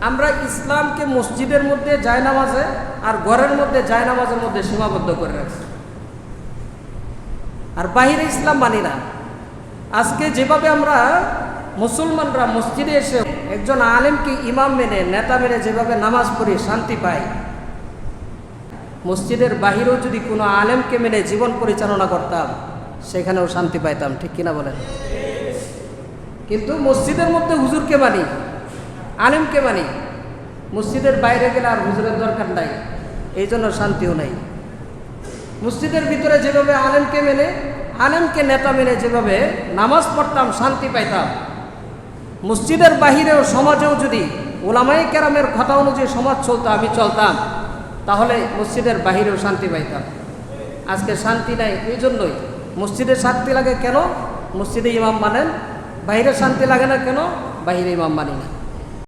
আমরা ইসলামকে মসজিদের মধ্যে জায়নামাজে আর ঘরের মধ্যে জায়নামাজের মধ্যে সীমাবদ্ধ করে রাখছি, আর বাহিরে ইসলাম মানি না। আজকে যেভাবে আমরা মুসলমানরা মসজিদে এসে একজন আলেমকে ইমাম মেনে নেতা মেনে যেভাবে নামাজ পড়ি শান্তি পাই, মসজিদের বাহিরেও যদি কোনো আলেমকে মেনে জীবন পরিচালনা করতাম সেখানেও শান্তি পাইতাম, ঠিক কিনা বলেন? কিন্তু মসজিদের মধ্যে হুজুরকে মানি, আলেমকে মানি, মসজিদের বাইরে গেলে আর হুজুরের দরকার নাই, এই জন্য শান্তিও নাই। মসজিদের ভিতরে যেভাবে আলেমকে মেনে আলেমকে নেতা মেনে যেভাবে নামাজ পড়তাম শান্তি পাইতাম, মসজিদের বাহিরেও সমাজেও যদি ওলামায়ে কেরামের কথা অনুযায়ী সমাজ চলতো, আমি চলতাম, তাহলে মসজিদের বাহিরেও শান্তি পাইতাম। আজকে শান্তি নাই, এই জন্যই মসজিদে শান্তি লাগে কেন? মসজিদে ইমাম মানেন। বাইরে শান্তি লাগে না কেন? বাইরে ইমাম মানি না।